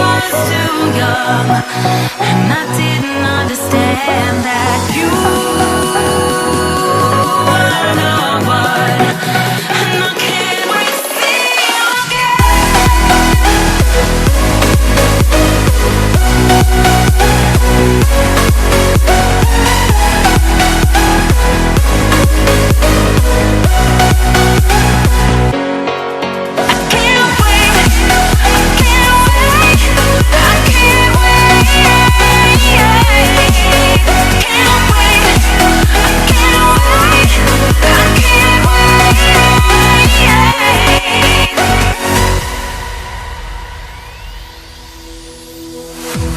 was too young, and I didn't understand that you were the one, and I can't wait to see you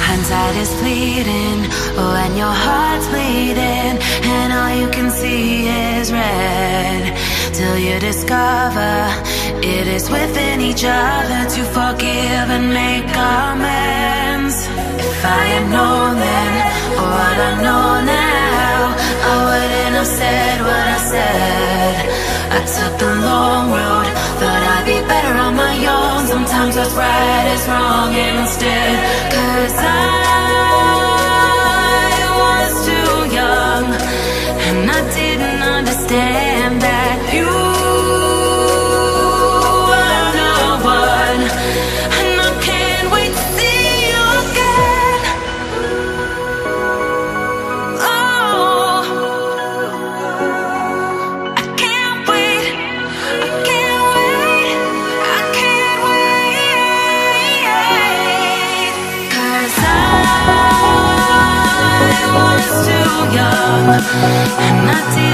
hindsight is fleeting, oh, and your heart's bleeding, and all you can see is red, till you discover it is within each other to forgive and make amends. If I had known then, or what I know now, I wouldn't have said what I said. I took the long road, thought I'd be better on my own. Sometimes what's right is wrong instead, 'cause I was too young, and I didn't understand that you were the one, and I can't wait to see you again. Oh, I can't wait, I can't wait, I can't wait, 'cause I was too young, and I didn't